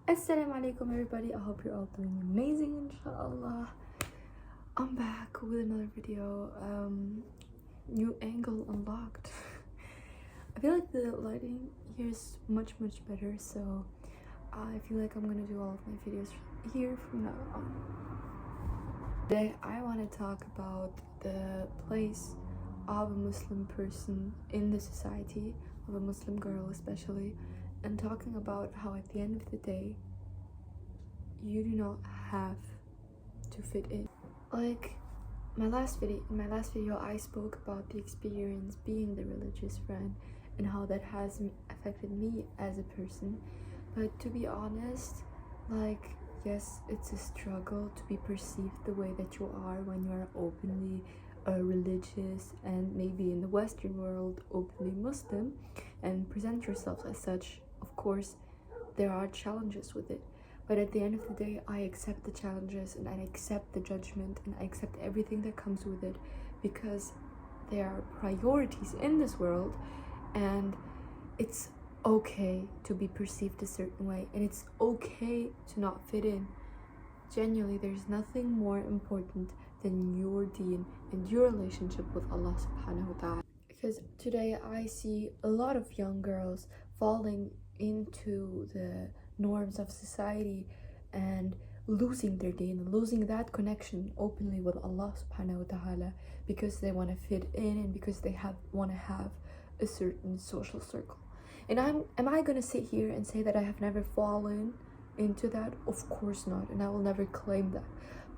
Assalamu alaikum everybody, I hope you're all doing amazing inshallah. I'm back with another video, new angle unlocked. I feel like the lighting here is much better, so I feel like I'm gonna do all of my videos here from now on. Today I want to talk about the place of a Muslim person in the society, of a Muslim girl especially, and talking about how at the end of the day you do not have to fit in. Like in my last video I spoke about the experience being the religious friend and how that has affected me as a person. But to be honest, like, yes, it's a struggle to be perceived the way that you are when you are openly religious and maybe in the Western world openly Muslim and present yourself as such. Of course, there are challenges with it, but at the end of the day, I accept the challenges and I accept the judgment and I accept everything that comes with it, because there are priorities in this world and it's okay to be perceived a certain way and it's okay to not fit in. Genuinely, there's nothing more important than your deen and your relationship with Allah subhanahu wa ta'ala. Because today I see a lot of young girls falling into the norms of society and losing their deen, losing that connection openly with Allah subhanahu wa ta'ala, because they want to fit in and because they want to have a certain social circle. And am I gonna sit here and say that I have never fallen into that? Of course not, and I will never claim that.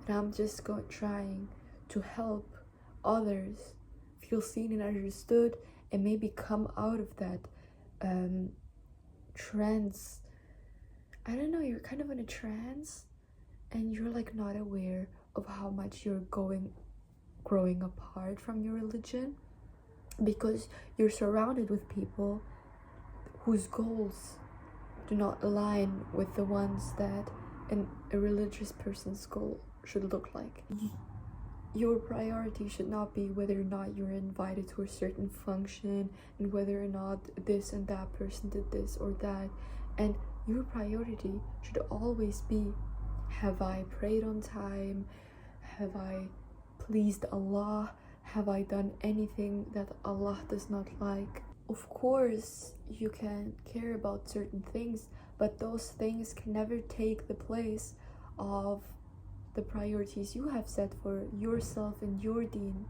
But I'm just trying to help others feel seen and understood and maybe come out of that trance. I don't know, you're kind of in a trance and you're like not aware of how much you're growing apart from your religion, because you're surrounded with people whose goals do not align with the ones that a religious person's goal should look like. Your priority should not be whether or not you're invited to a certain function and whether or not this and that person did this or that. And your priority should always be, have I prayed on time? Have I pleased Allah? Have I done anything that Allah does not like? Of course, you can care about certain things, but those things can never take the place of the priorities you have set for yourself and your deen.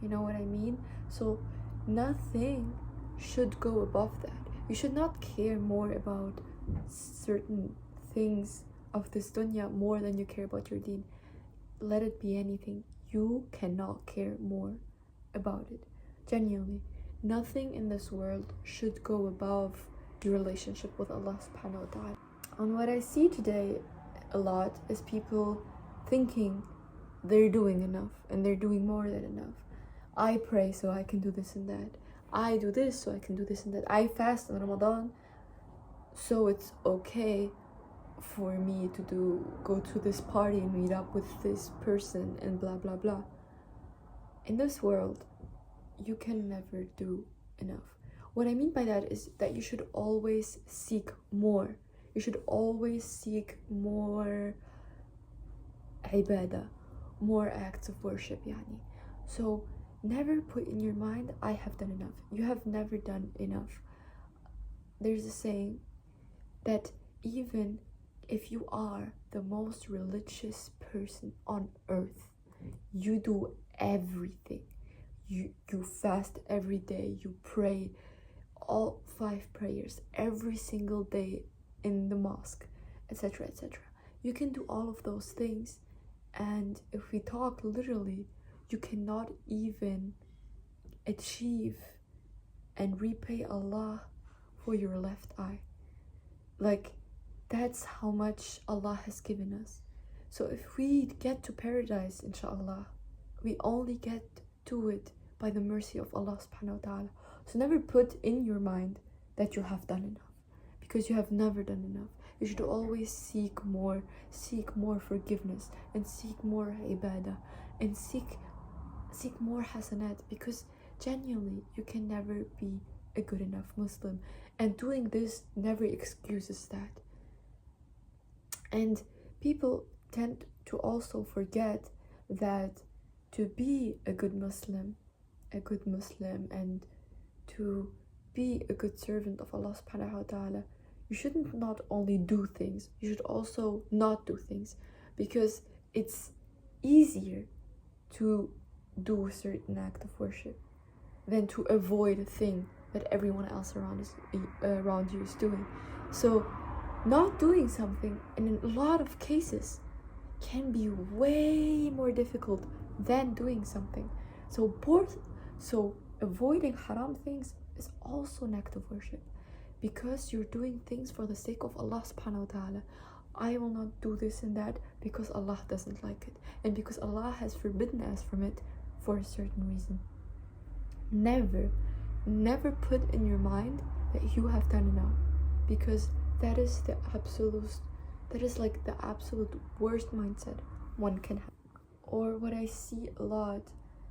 You know what I mean? So nothing should go above that. You should not care more about certain things of this dunya more than you care about your deen. Let it be anything. You cannot care more about it. Genuinely, nothing in this world should go above your relationship with Allah subhanahu wa ta'ala. And what I see today a lot is people thinking they're doing enough and they're doing more than enough. I pray so I can do this and that. I do this so I can do this and that. I fast in Ramadan so it's okay for me to go to this party and meet up with this person and blah blah blah. In this world, you can never do enough. What I mean by that is that you should always seek more. You should always seek more ibadah, more acts of worship, yani. So never put in your mind, I have done enough. You have never done enough. There's a saying that even if you are the most religious person on earth, you do everything. You fast every day, you pray all 5 prayers every single day in the mosque, etc., etc. You can do all of those things, and if we talk literally, you cannot even achieve and repay Allah for your left eye. Like, that's how much Allah has given us. So if we get to paradise, inshallah, we only get to it by the mercy of Allah subhanahu wa ta'ala. So never put in your mind that you have done enough, because you have never done enough. You should always seek more forgiveness and seek more ibadah and seek more hasanat, because genuinely you can never be a good enough Muslim, and doing this never excuses that. And people tend to also forget that to be a good Muslim, and to be a good servant of Allah subhanahu wa ta'ala, you shouldn't not only do things, you should also not do things, because it's easier to do a certain act of worship than to avoid a thing that everyone else around you is doing. So not doing something in a lot of cases can be way more difficult than doing something. So avoiding haram things is also an act of worship, because you're doing things for the sake of Allah subhanahu wa ta'ala. I will not do this and that because Allah doesn't like it, and because Allah has forbidden us from it for a certain reason. Never put in your mind that you have done enough, because that is the absolute worst mindset one can have. Or what I see a lot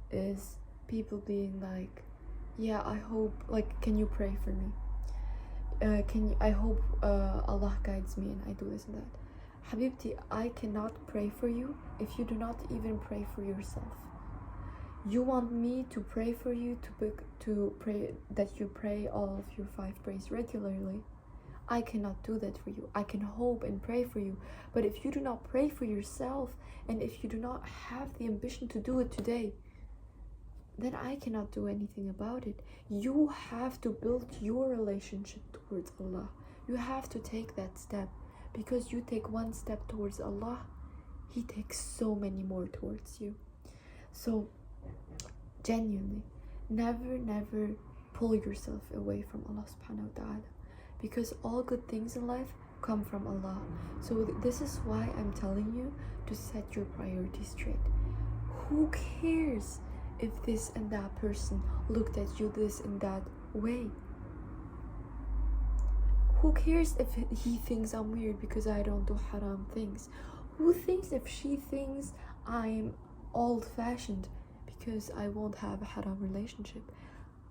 is people being like, yeah, I hope, like, can you pray for me? I hope Allah guides me and I do this and that. Habibti, I cannot pray for you if you do not even pray for yourself. You want me to pray for you, to pray that you pray all of your 5 prayers regularly. I cannot do that for you. I can hope and pray for you, but if you do not pray for yourself, and if you do not have the ambition to do it today, then I cannot do anything about it. You have to build your relationship towards Allah. You have to take that step, because you take one step towards Allah, He takes so many more towards you. So genuinely, never pull yourself away from Allah subhanahu wa ta'ala, because all good things in life come from Allah. So this is why I'm telling you to set your priorities straight. Who cares if this and that person looked at you this and that way? Who cares if he thinks I'm weird because I don't do haram things? Who thinks if she thinks I'm old-fashioned because I won't have a haram relationship?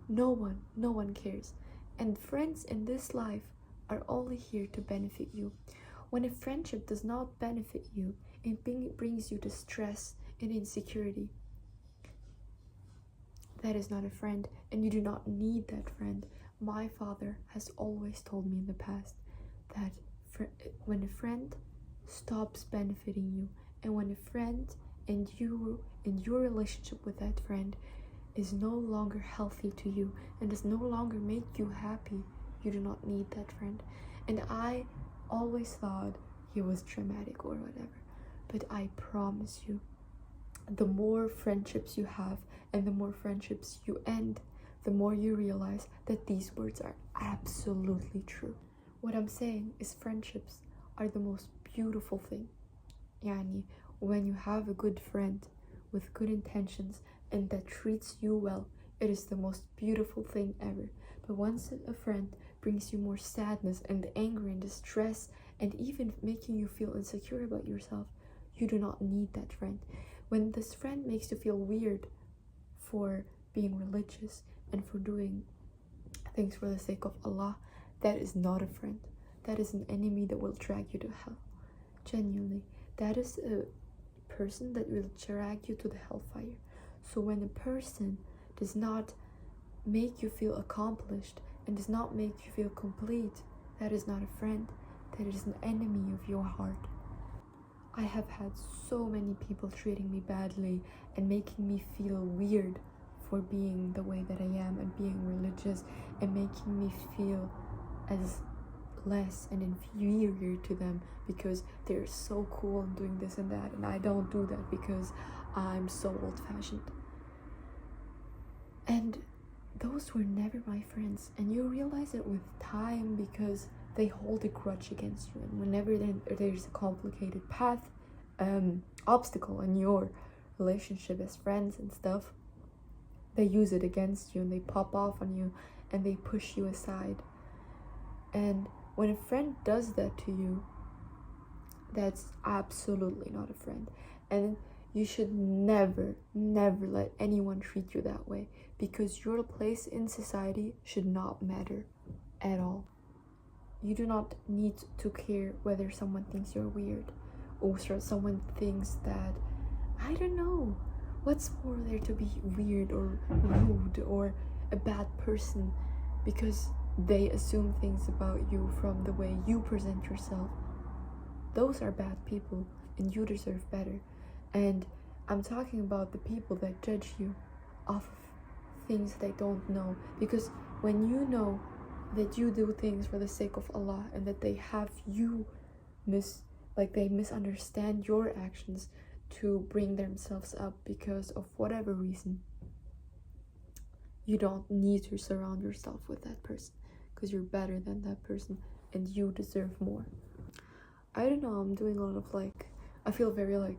No one cares. And friends in this life are only here to benefit you. When a friendship does not benefit you, it brings you distress and insecurity, that is not a friend, and you do not need that friend. My father has always told me in the past that when a friend stops benefiting you, and when a friend and you and your relationship with that friend is no longer healthy to you and does no longer make you happy, you do not need that friend. And I always thought he was dramatic or whatever, but I promise you, the more friendships you have and the more friendships you end, the more you realize that these words are absolutely true. What I'm saying is, friendships are the most beautiful thing. Yani, when you have a good friend with good intentions and that treats you well, it is the most beautiful thing ever. But once a friend brings you more sadness and anger and distress, and even making you feel insecure about yourself, you do not need that friend. When this friend makes you feel weird for being religious and for doing things for the sake of Allah, that is not a friend. That is an enemy that will drag you to hell. Genuinely, that is a person that will drag you to the hellfire. So when a person does not make you feel accomplished and does not make you feel complete, that is not a friend. That is an enemy of your heart. I have had so many people treating me badly and making me feel weird for being the way that I am and being religious, and making me feel as less and inferior to them because they're so cool and doing this and that, and I don't do that because I'm so old-fashioned. And those were never my friends, and you realize it with time because they hold a grudge against you. And whenever there's a complicated path, obstacle in your relationship as friends and stuff, they use it against you and they pop off on you and they push you aside. And when a friend does that to you, that's absolutely not a friend. And you should never let anyone treat you that way, because your place in society should not matter at all. you do not need to care whether someone thinks you're weird, or someone thinks that, I don't know, what's more there to be weird or rude or a bad person, because they assume things about you from the way you present yourself. Those are bad people, and you deserve better. And I'm talking about the people that judge you off of things they don't know, because when you know that you do things for the sake of Allah, and that they have you they misunderstand your actions to bring themselves up because of whatever reason, you don't need to surround yourself with that person, because you're better than that person and you deserve more. I don't know, I'm doing a lot of I feel very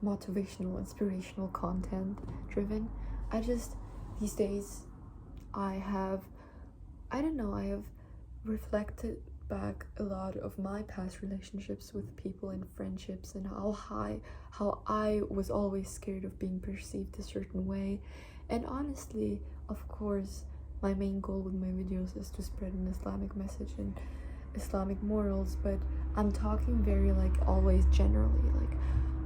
motivational, inspirational content driven. These days I have reflected back a lot of my past relationships with people and friendships, and how I was always scared of being perceived a certain way. And honestly, of course, my main goal with my videos is to spread an Islamic message and Islamic morals, but I'm talking very always generally,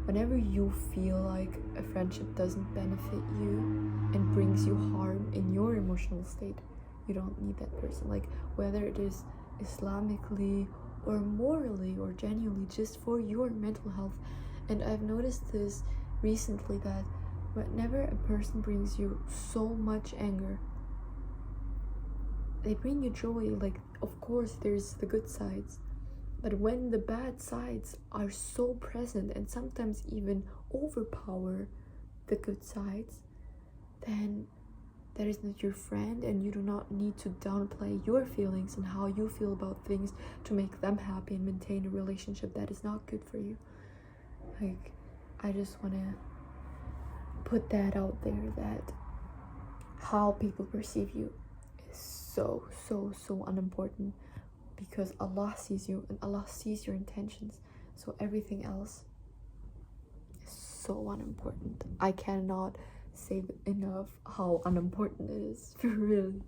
whenever you feel like a friendship doesn't benefit you and brings you harm in your emotional state, you don't need that person, whether it is Islamically or morally or genuinely just for your mental health. And I've noticed this recently, that whenever a person brings you so much anger, they bring you joy. Of course there's the good sides, but when the bad sides are so present and sometimes even overpower the good sides, then that is not your friend, and you do not need to downplay your feelings and how you feel about things to make them happy and maintain a relationship that is not good for you. I just want to put that out there, that how people perceive you is so unimportant, because Allah sees you and Allah sees your intentions, so everything else is so unimportant. I cannot say enough how unimportant it is, really.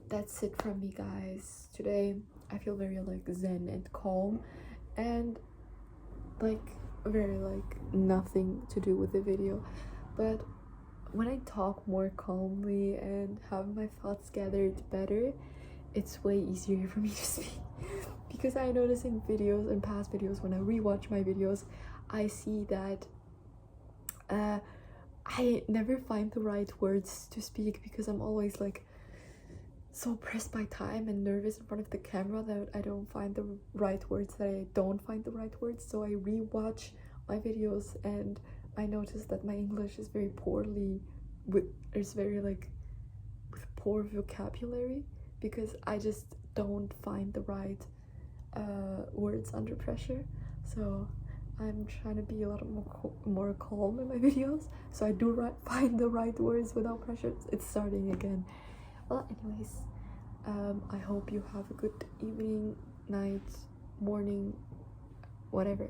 That's it from me, guys. Today I feel very zen and calm, and very nothing to do with the video, but when I talk more calmly and have my thoughts gathered better, it's way easier for me to speak. Because I notice in videos and past videos, when I rewatch my videos, I see that I never find the right words to speak, because I'm always so pressed by time and nervous in front of the camera that I don't find the right words, so I rewatch my videos and I notice that my English is very poorly with poor vocabulary, because I just don't find the right words under pressure. So I'm trying to be a lot more calm in my videos, so I do find the right words without pressure. It's starting again. Well, anyways, I hope you have a good evening, night, morning, whatever.